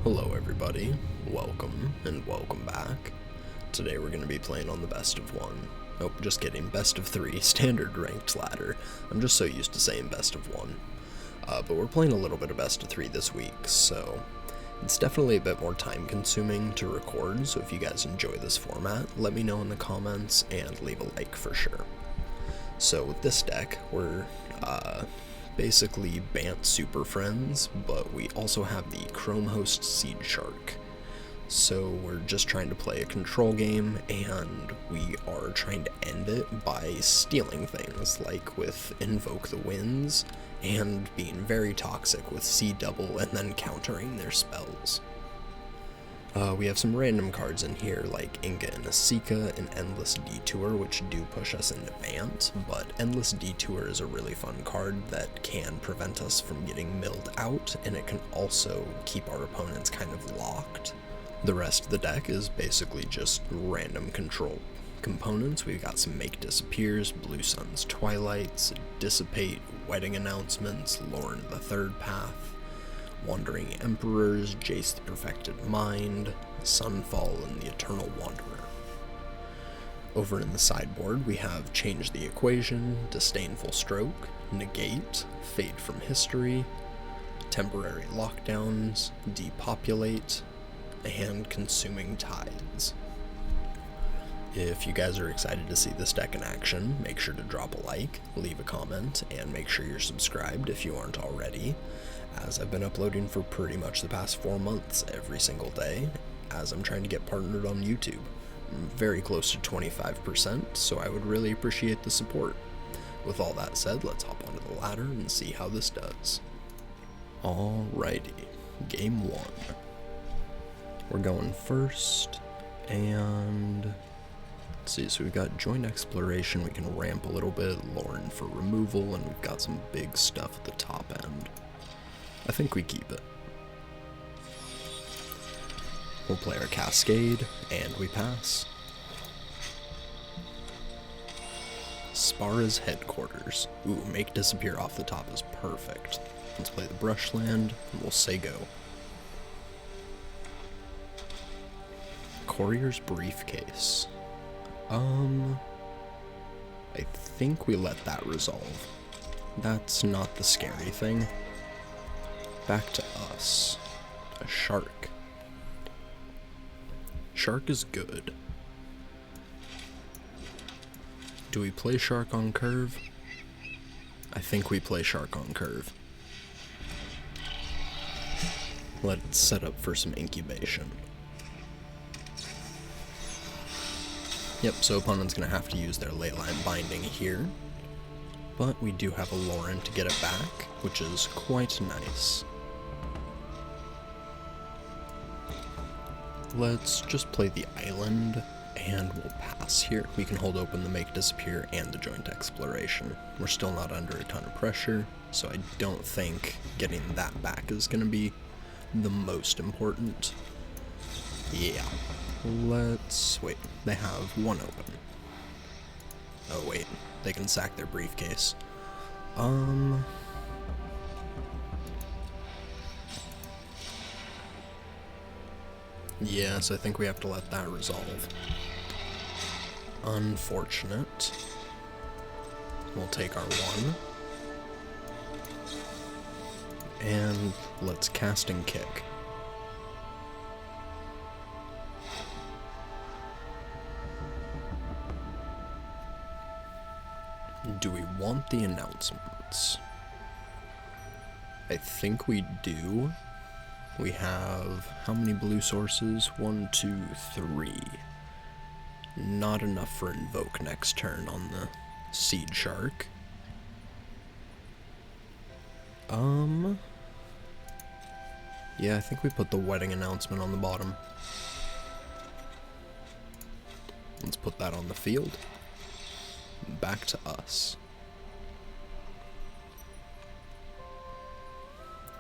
Hello everybody, welcome and welcome back. Today we're going to be playing on the best of one. Nope, just kidding, best of three, standard ranked ladder. I'm just so used to saying best of one. But we're playing a little bit of best of three this week, so it's definitely a bit more time consuming to record, so if you guys enjoy this format, let me know in the comments and leave a like for sure. So with this deck, we're basically Bant Super Friends, but we also have the Chrome Host Seed Shark. So we're just trying to play a control game, and we are trying to end it by stealing things, like with Invoke the Winds, and being very toxic with Seed Double and then countering their spells. We have some random cards in here, like Inga and Asika and Endless Detour, which do push us into Bant, but Endless Detour is a really fun card that can prevent us from getting milled out, and it can also keep our opponents kind of locked. The rest of the deck is basically just random control components. We've got some Make Disappears, Blue Sun's Twilights, Dissipate, Wedding Announcements, Lorn the Third Path, Wandering Emperors, Jace the Perfected Mind, Sunfall, and the Eternal Wanderer. Over in the sideboard, we have Change the Equation, Disdainful Stroke, Negate, Fade from History, Temporary Lockdowns, Depopulate, and Consuming Tides. If you guys are excited to see this deck in action, make sure to drop a like, leave a comment, and make sure you're subscribed if you aren't already, as I've been uploading for pretty much the past 4 months every single day, as I'm trying to get partnered on YouTube. I'm very close to 25%, so I would really appreciate the support. With all that said, let's hop onto the ladder and see how this does. Alrighty, game 1. We're going first, and let's see, so we've got Joint Exploration, we can ramp a little bit, Lorn for removal, and we've got some big stuff at the top end. I think we keep it. We'll play our Cascade, and we pass. Spara's Headquarters. Ooh, Make Disappear off the top is perfect. Let's play the Brushland, and we'll say go. Courier's Briefcase. I think we let that resolve. That's not the scary thing. Back to us. A Shark. Shark is good. Do we play Shark on curve? I think we play Shark on curve. Let's set up for some incubation. Yep, so opponent's gonna have to use their Leyline Binding here, but we do have a Lauren to get it back, which is quite nice. Let's just play the island, and we'll pass here. We can hold open the Make Disappear and the Joint Exploration. We're still not under a ton of pressure, so I don't think getting that back is gonna be the most important. Yeah. Let's wait. They have one open. Oh wait, they can sack their briefcase. Yes, I think we have to let that resolve. Unfortunate. We'll take our one. And let's cast and kick. Do we want the announcements? I think we do. We have how many blue sources? 1, 2, 3. Not enough for Invoke next turn on the Seed Shark. Yeah, I think we put the Wedding Announcement on the bottom. Let's put that on the field. Back to us.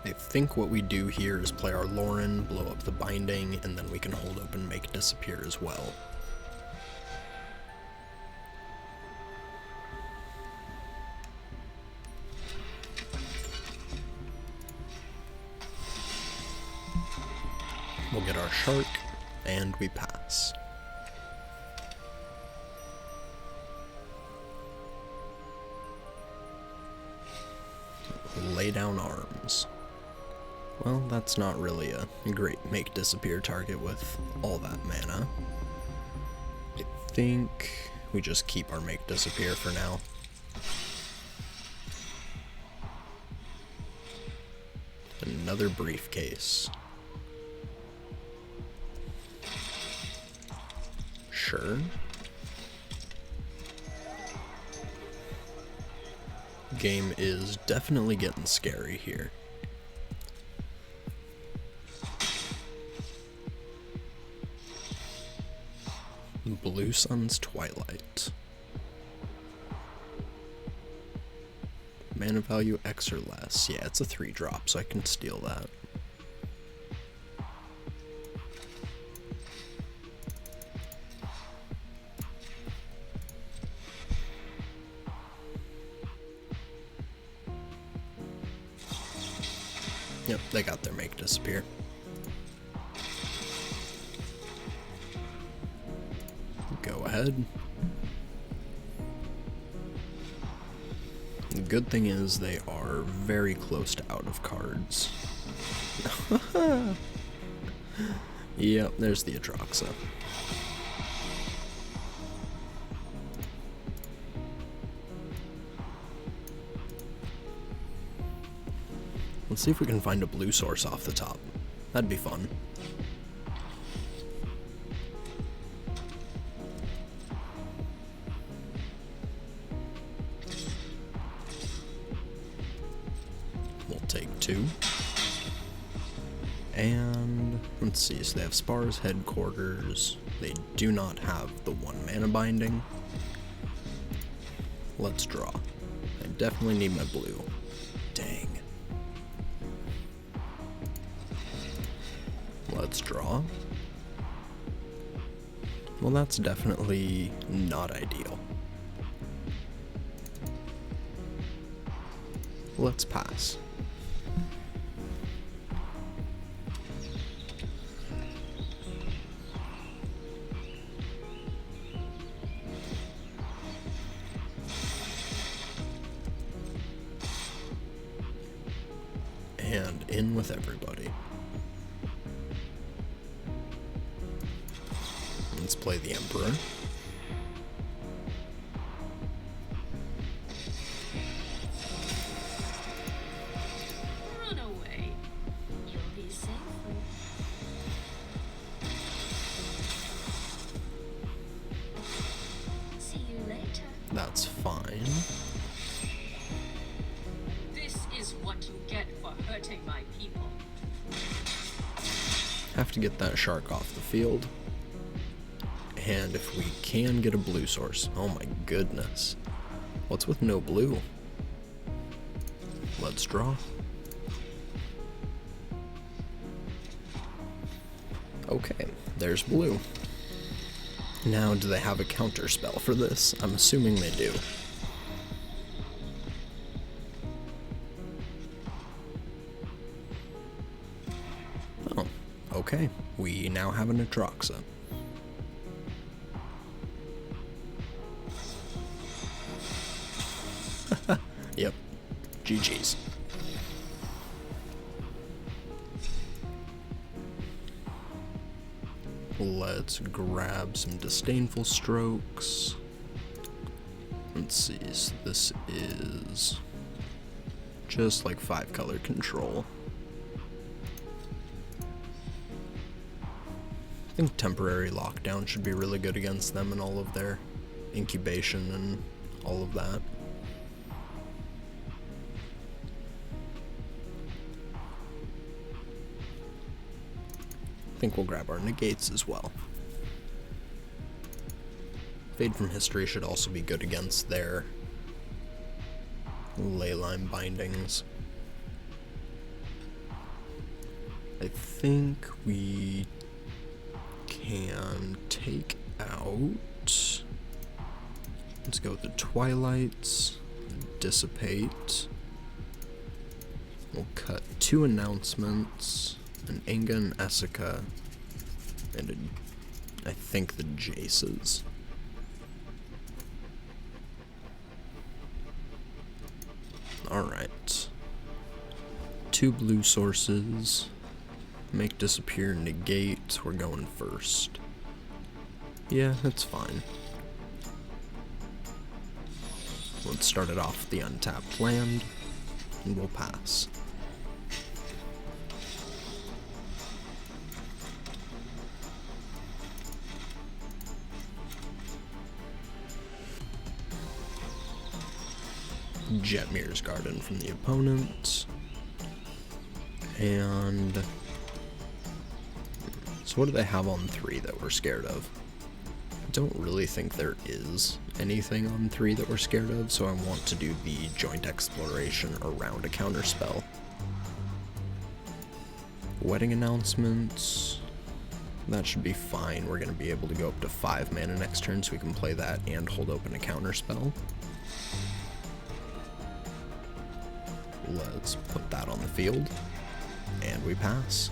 I think what we do here is play our Lauren, blow up the Binding, and then we can hold open Make Disappear as well. We'll get our shark, and we pass. Lay down arms. Well, that's not really a great make disappear target with all that mana. I think we just keep our make disappear for now. Another briefcase. Sure. Game is definitely getting scary here. Blue Sun's Twilight. Mana value X or less. Yeah, it's a 3-drop, so I can steal that. Yep, they got their make disappear. Go ahead. The good thing is they are very close to out of cards. Yep, there's the Atraxa. Let's see if we can find a blue source off the top. That'd be fun. We'll take 2. And let's see, so they have Spar's Headquarters. They do not have the 1 mana binding. Let's draw. I definitely need my blue. Dang. Let's draw. Well, that's definitely not ideal. Let's pass. And in with everybody. Let's play the Emperor. Run away. You'll be safe. See you later. That's fine. This is what you get for hurting my people. Have to get that shark off the field. And if we can get a blue source, oh my goodness. What's with no blue? Let's draw. Okay, there's blue. Now, do they have a counter spell for this? I'm assuming they do. Oh, okay. We now have an Atraxa. Yep. GG's. Let's grab some Disdainful Strokes. Let's see, so this is just like 5-color control. I think Temporary Lockdown should be really good against them and all of their incubation and all of that. I think we'll grab our negates as well. Fade from History should also be good against their Leyline bindings. I think we can take out... Let's go with the Twilights, Dissipate. We'll cut 2 announcements, an Inga and Essica, And I think the Jaces. Alright. 2 blue sources. Make, disappear, negate. We're going first. Yeah, that's fine. Let's start it off with the untapped land, and we'll pass. Jetmir's Garden from the opponent. And so what do they have on 3 that we're scared of? I don't really think there is anything on 3 that we're scared of, so I want to do the joint exploration around a counterspell. Wedding announcements. That should be fine. We're going to be able to go up to 5 mana next turn, so we can play that and hold open a counterspell. Let's put that on the field, and we pass.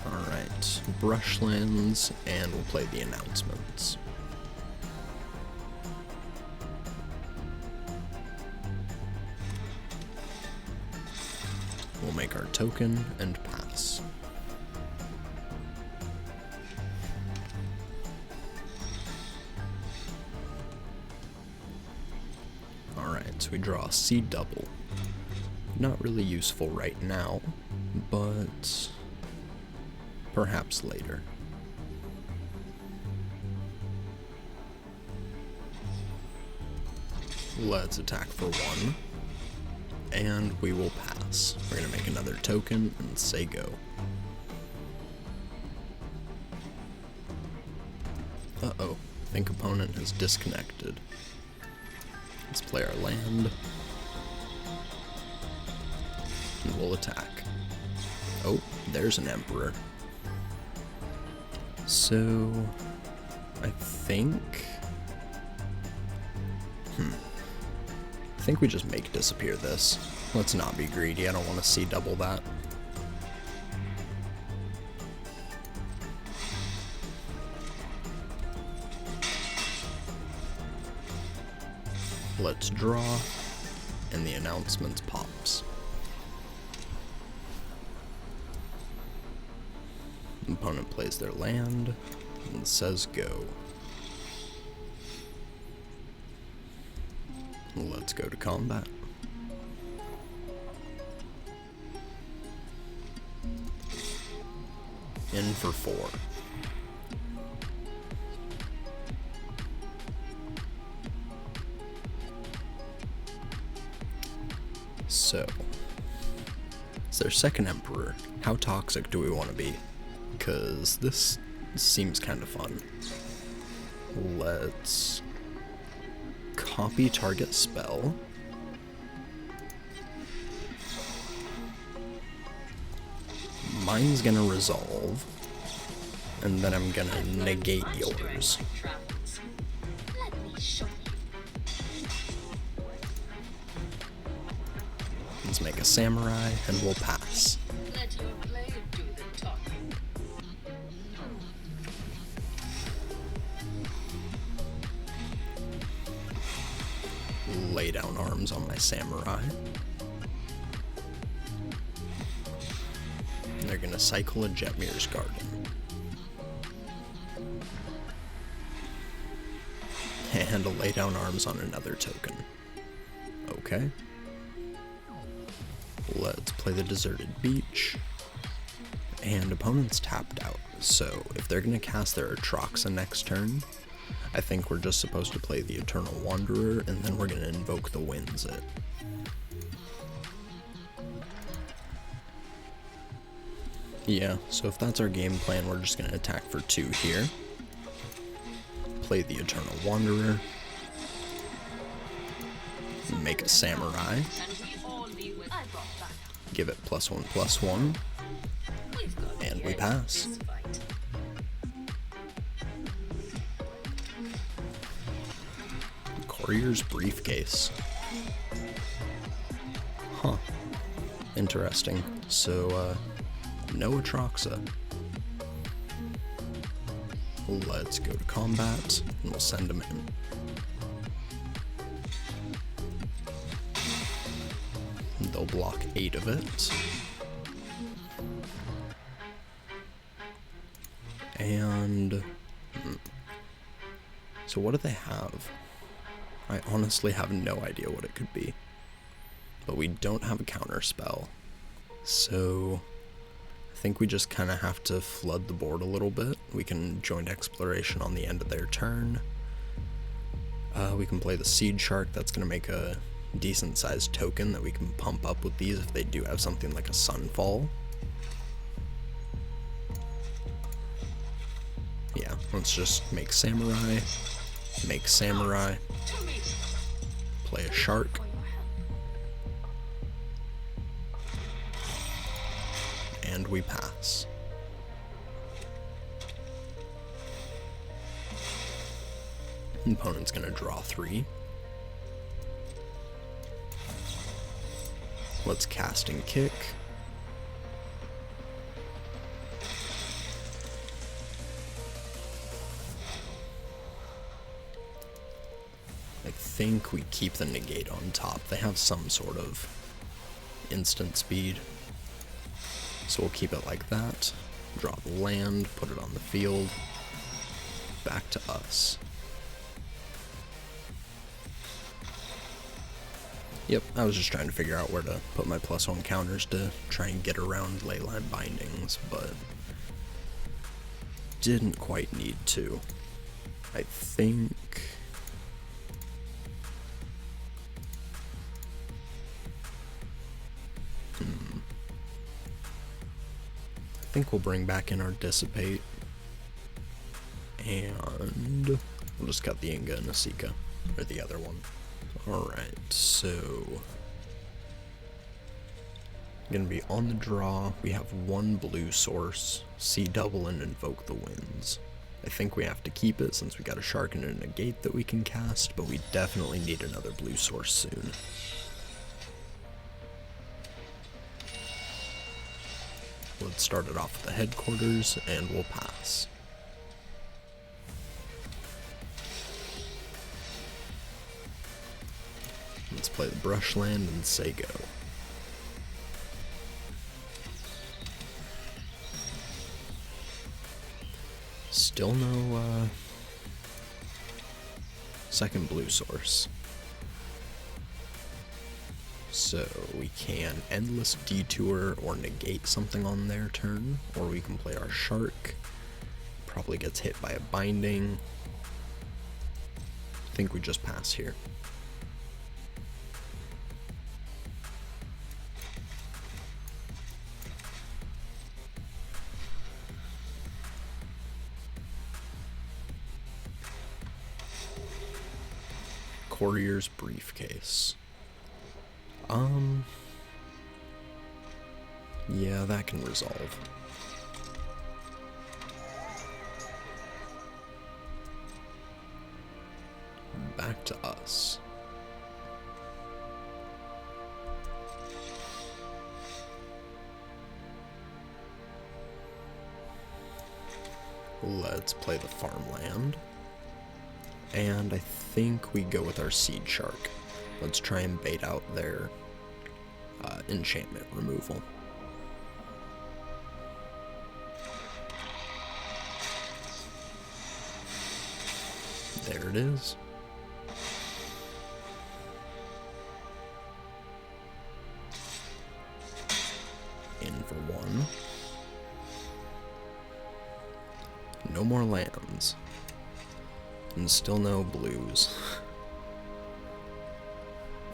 Alright, brushlands, and we'll play the announcements. We'll make our token and pass. Alright, so we draw a C double. Not really useful right now, but perhaps later. Let's attack for 1, and we will pass. We're gonna make another token and say go. Uh-oh, I think opponent has disconnected. Let's play our land, and we'll attack. Oh, there's an Emperor. So, I think we just make disappear this. Let's not be greedy, I don't want to see double that. Let's draw, and the announcements pops. Opponent plays their land, and says go. Let's go to combat. In for 4. So, it's their second Emperor. How toxic do we want to be? Because this seems kind of fun. Let's copy target spell. Mine's gonna resolve, and then I'm gonna negate yours. Let's make a samurai, and we'll pass. Let your blade do the talking. Lay down arms on my samurai. And they're gonna cycle a Jetmir's Garden. And a lay down arms on another token. Okay. Let's play the Deserted Beach. And opponent's tapped out, so if they're gonna cast their Atroxa next turn, I think we're just supposed to play the Eternal Wanderer, and then we're gonna invoke the Winds it. Yeah, so if that's our game plan, we're just gonna attack for 2 here. Play the Eternal Wanderer. Make a Samurai. And we all leave with I brought back. Give it +1/+1. We've got And the we edge pass. in this fight. Courier's Briefcase. Huh. Interesting. So, no Atroxa. Let's go to combat, and we'll send him in. They'll block 8 of it. And... so what do they have? I honestly have no idea what it could be. But we don't have a counter spell. So... I think we just kind of have to flood the board a little bit. We can join exploration on the end of their turn. We can play the Seed Shark. That's going to make a decent sized token that we can pump up with these if they do have something like a Sunfall. Yeah, let's just make Samurai, play a Shark, and we pass. Opponent's gonna draw 3. Let's cast and kick. I think we keep the negate on top. They have some sort of instant speed. So we'll keep it like that. Draw the land, put it on the field. Back to us. Yep, I was just trying to figure out where to put my +1 counters to try and get around leyline bindings, but didn't quite need to. I think... I think we'll bring back in our Dissipate, and we'll just cut the Inga and Asika, or the other one. Alright, so gonna be on the draw. We have 1 blue source, see double and invoke the winds. I think we have to keep it since we got a Shark and a negate that we can cast, but we definitely need another blue source soon. Let's start it off with the headquarters, and we'll pass. Let's play the Brushland and say go. Still no, second blue source. So we can Endless Detour or negate something on their turn, or we can play our Shark. Probably gets hit by a binding. I think we just pass here. Courier's Briefcase. Yeah, that can resolve. Back to us. Let's play the farmland. And I think we go with our Seed Shark. Let's try and bait out their enchantment removal. There it is. In for 1. No more lands. And still no blues.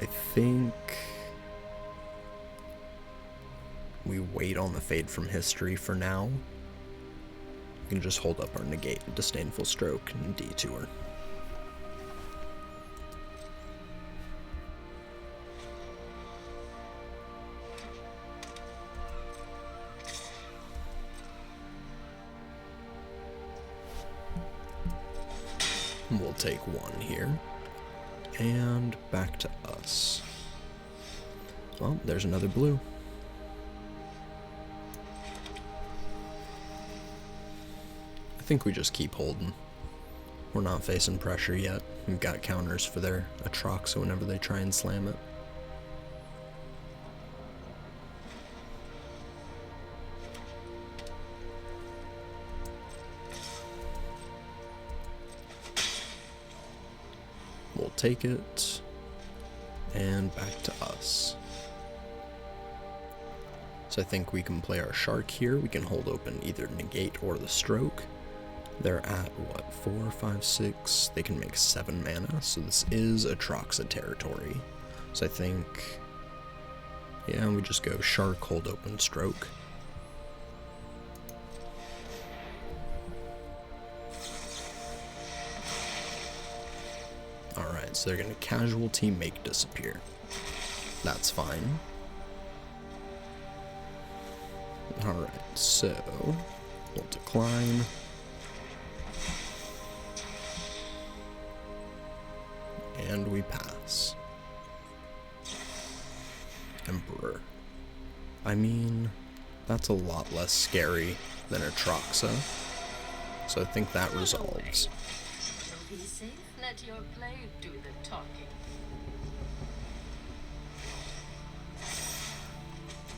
I think we wait on the Fade from History for now. We can just hold up our negate, Disdainful Stroke, and Detour. We'll take 1 here. And back to us. Well, there's another blue. I think we just keep holding. We're not facing pressure yet. We've got counters for their Atroxa whenever they try and slam it. We'll take it, and back to us. So I think we can play our Shark here. We can hold open either Negate or the Stroke. They're at, what, 4, 5, 6? They can make 7 mana, so this is Atroxa territory. So I think, yeah, we just go Shark, hold open, Stroke. Alright, so they're going to Casualty, make disappear. That's fine. Alright, so we'll decline. And we pass. Emperor. I mean, that's a lot less scary than Atroxa, so I think that resolves. Be safe, let your blade do the talking.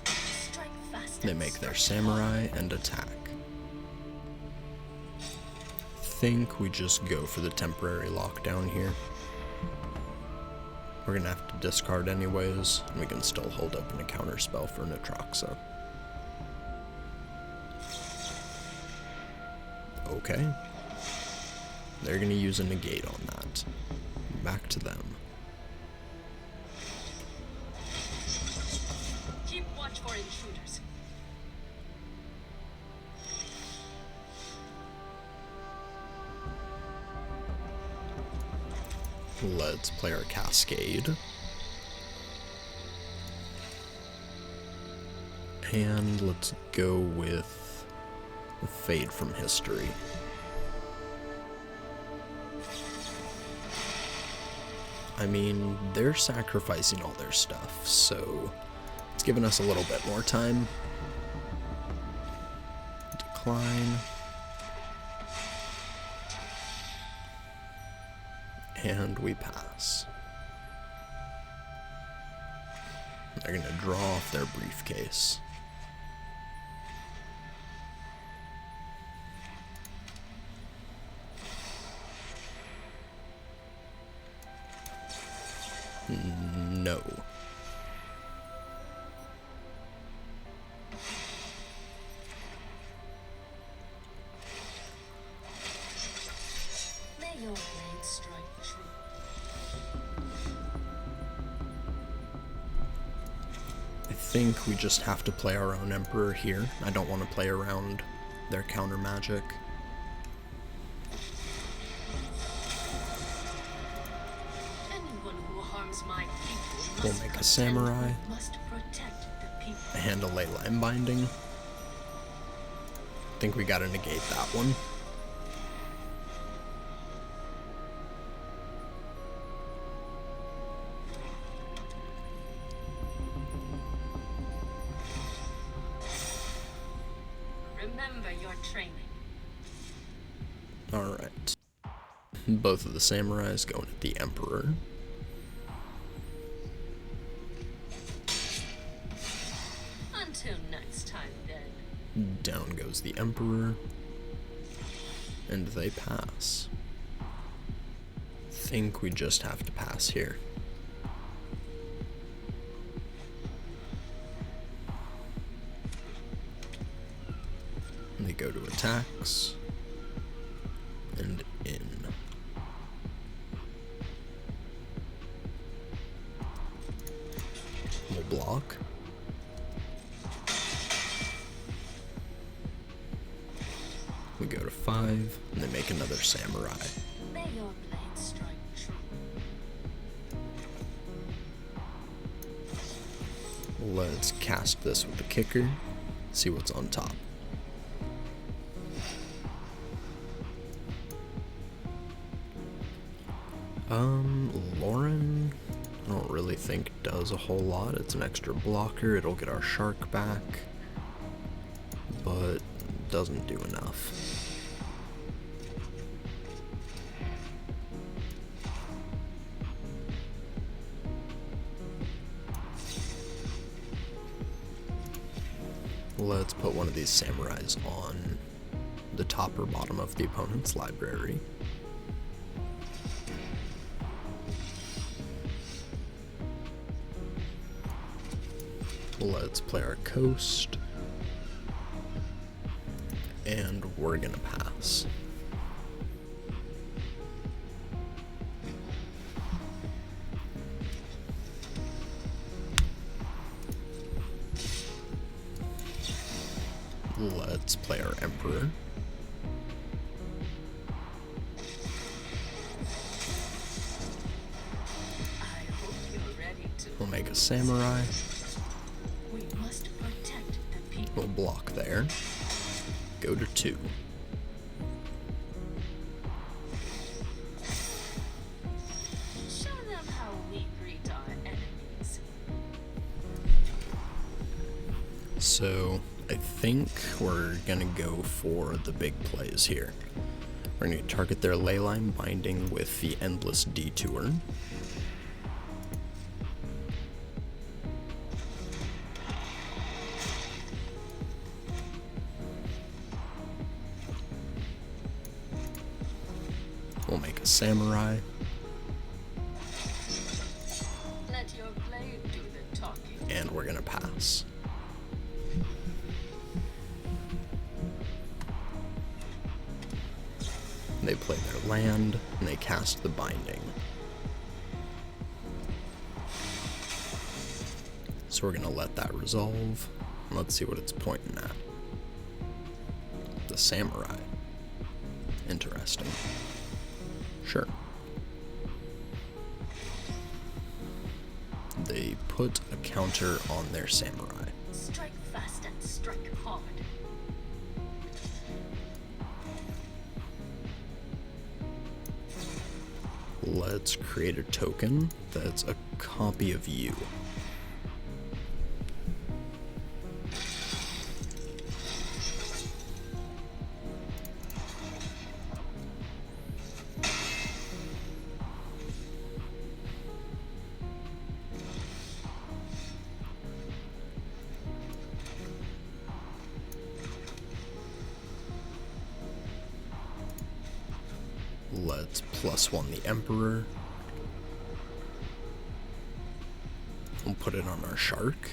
Strike fast. They make their Samurai and attack. Think we just go for the temporary lockdown here. We're gonna have to discard anyways, and we can still hold open a counter spell for an Atroxa. Okay. They're gonna use a negate on that. Back to them. Keep watch for intruders. Let's play our Cascade. And let's go with Fade from History. I mean, they're sacrificing all their stuff, so it's giving us a little bit more time. Decline. And we pass. They're gonna draw off their briefcase. No. May your blade strike true. I think we just have to play our own Emperor here. I don't want to play around their counter magic. Anyone who harms my people We'll must make a contend Samurai. with, must protect the people. And a Leyline Binding. Think we gotta negate that one. Remember your training. Alright. Both of the Samurais going at the Emperor. Until next time, then. Down goes the Emperor. And they pass. Think we just have to pass here. They go to attacks. And in. We'll block. We go to 5, and they make another Samurai. May your blade strike true. Let's cast this with the kicker, see what's on top. Lauren, I don't really think does a whole lot. It's an extra blocker, it'll get our Shark back, but doesn't do enough. Let's put one of these samurais on the top or bottom of the opponent's library. Let's play our coast. And we're gonna pass. Let's play our Emperor. I hope you're ready to. We'll make a samurai. We must protect the people. We'll block there. Go to 2. Show them how we greet our enemies. So I think we're gonna go for the big plays here. We're gonna target their leyline binding with the Endless Detour. We'll make a samurai. Let your blade do the talking. And we're gonna pass. They play their land, and they cast the binding. So we're gonna let that resolve. Let's see what it's pointing at. The samurai. Interesting. Sure. They put a counter on their samurai. Strike fast and strike hard. Let's create a token that's a copy of you. Let's +1 the Emperor. We'll put it on our shark.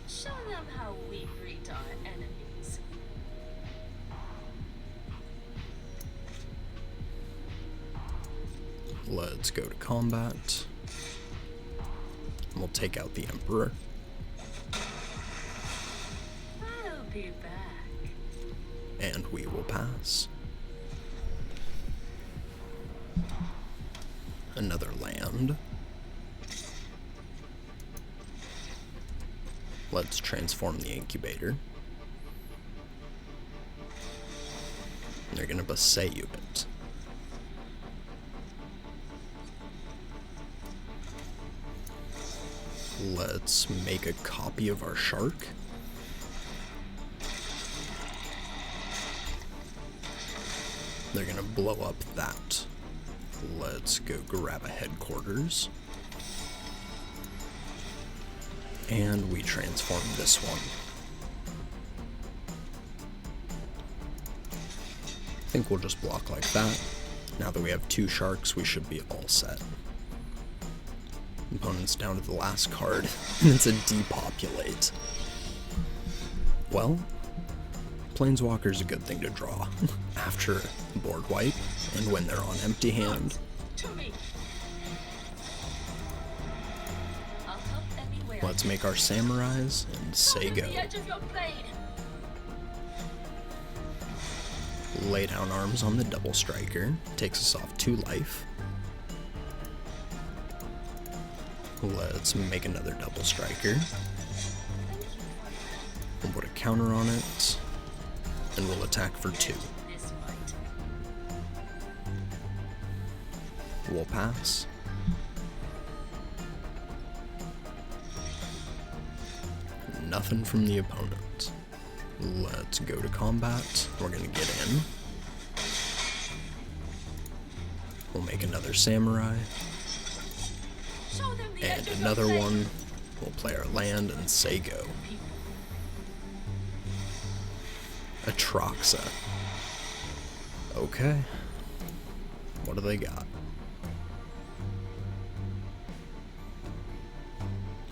Show them how we greet our enemies. Let's go to combat. And we'll take out the Emperor. I'll be back. And we will pass. Another land. Let's transform the incubator. They're gonna Baseu it. Let's make a copy of our shark. They're gonna blow up that. Let's go grab a headquarters. And we transform this one. I think we'll just block like that. Now that we have 2 sharks, we should be all set. Opponent's down to the last card, and it's a depopulate. Well, Planeswalker's a good thing to draw after board wipe and when they're on empty hand. To me. I'll help any way I Let's make our samurais and say can. go. The edge of your blade. Lay down arms on the double striker, takes us off 2 life. Let's make another double striker. We'll put a counter on it, and we'll attack for 2. This might. We'll pass. Nothing from the opponent. Let's go to combat. We're gonna get in. We'll make another samurai. Show them the edge And of another your blade. one. We'll play our land and say go. Atroxa. Okay. What do they got?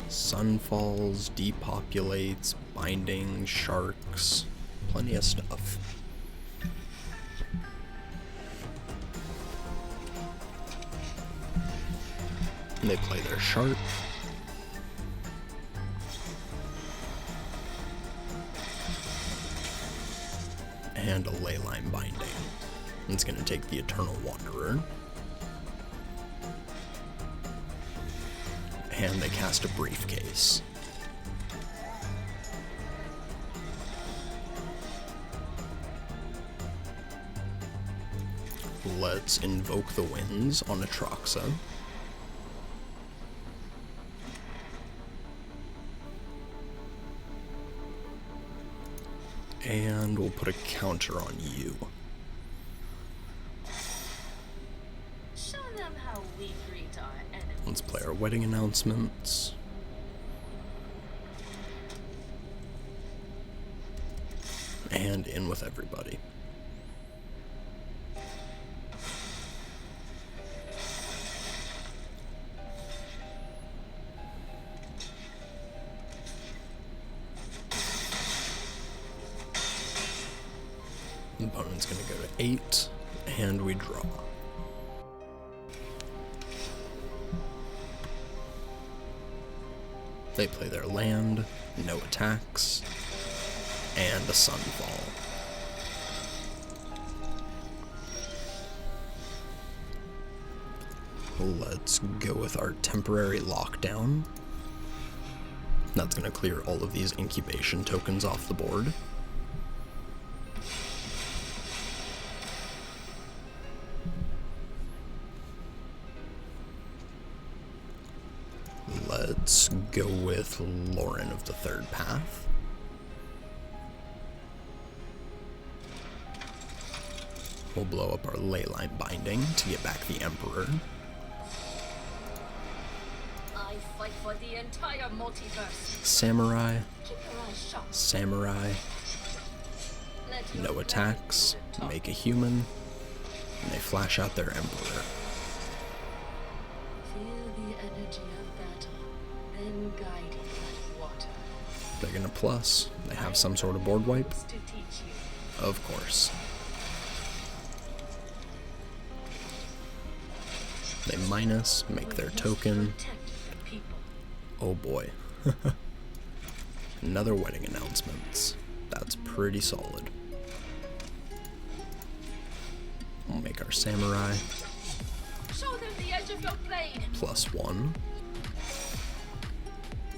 Sun falls, depopulates, binding, sharks, plenty of stuff. And they play their shark. And a leyline binding. It's going to take the Eternal Wanderer. And they cast a briefcase. Let's invoke the winds on Atroxa. And we'll put a counter on you. Show them how we greet our enemies. Let's play our wedding announcements. And in with everybody. Opponent's gonna go to 8, and we draw. They play their land, no attacks, and a sunfall. Let's go with our temporary lockdown. That's gonna clear all of these incubation tokens off the board. Let's go with Lauren of the Third Path. We'll blow up our leyline binding to get back the Emperor. I fight for the entire multiverse. Samurai, Keep your eyes sharp. Samurai, Let your no attacks, plan do the talk. make a human, and they flash out their Emperor. Feel the energy of battle, then guide it like water. They're gonna plus. They have some sort of board wipe? To teach you. Of course. They minus, make their token. Protect the people. Oh boy. Another wedding announcements. That's pretty solid. We'll make our samurai Show them the edge of your blade. +1,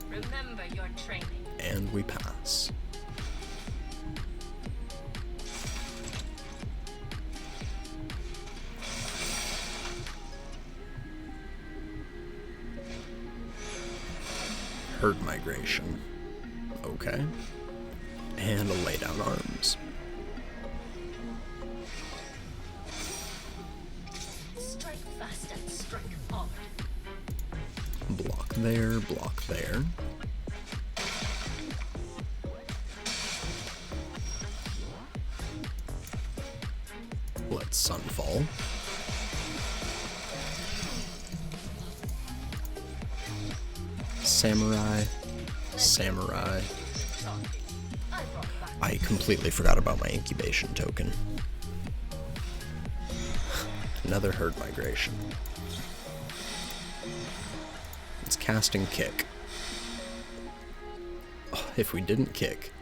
Remember your training. and we pass. Herd migration. Okay. And a lay down arms. Strike fast and strike hard. Block there, block there. Let's sunfall. Samurai, samurai. I brought back. I completely forgot about my incubation token. Another herd migration. It's cast and kick. Oh, if we didn't kick.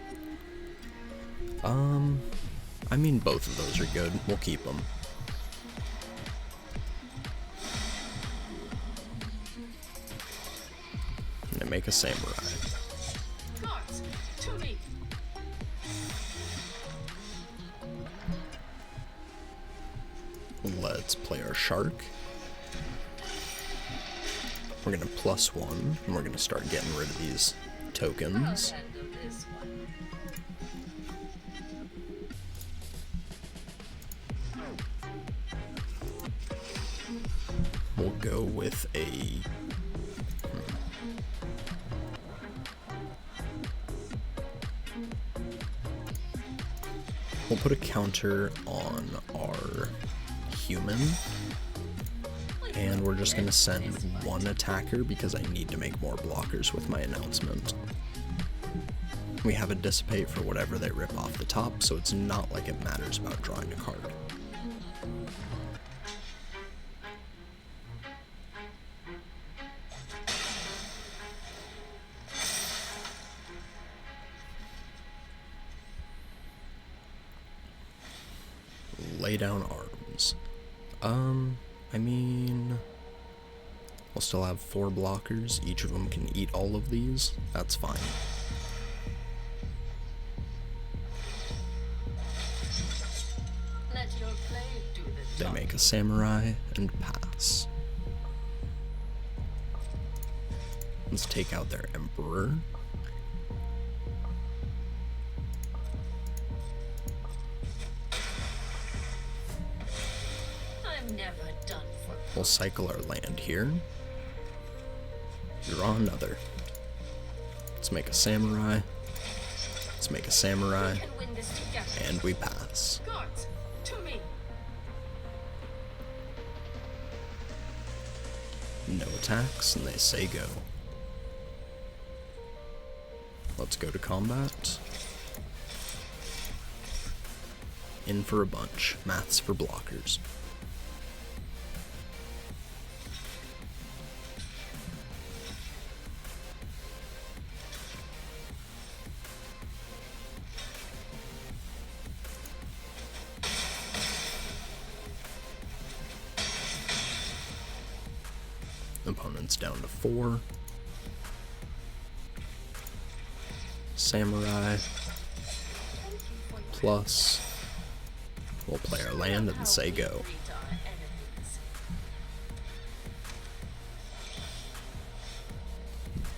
I mean both of those are good. We'll keep them. And I make a samurai. Guards, to me. Let's play our shark. We're gonna +1, and we're gonna start getting rid of these I'll tokens. handle this one. We'll go with a put a counter on our human, and we're just going to send one attacker because I need to make more blockers with my announcement. We have a dissipate for whatever they rip off the top, so it's not like it matters about drawing a card. Lay down arms. I mean, we'll still have 4 blockers. Each of them can eat all of these. That's fine. Let your play do the They make a samurai and pass. Let's take out their emperor. I'm never done for. We'll cycle our land here. Draw another. Let's make a samurai. Let's make a samurai. We can win this together. And we pass. Guards, to me. No attacks, and they say go. Let's go to combat. In for a bunch. Maths for blockers. Opponent's down to 4. Samurai. Plus. We'll play our land and say go.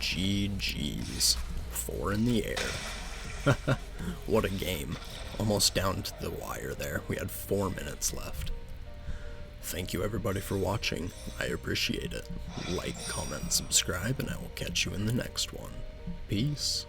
GG's. 4 in the air. What a game. Almost down to the wire there. We had 4 minutes left. Thank you everybody for watching. I appreciate it. Like, comment, subscribe, and I will catch you in the next one. Peace.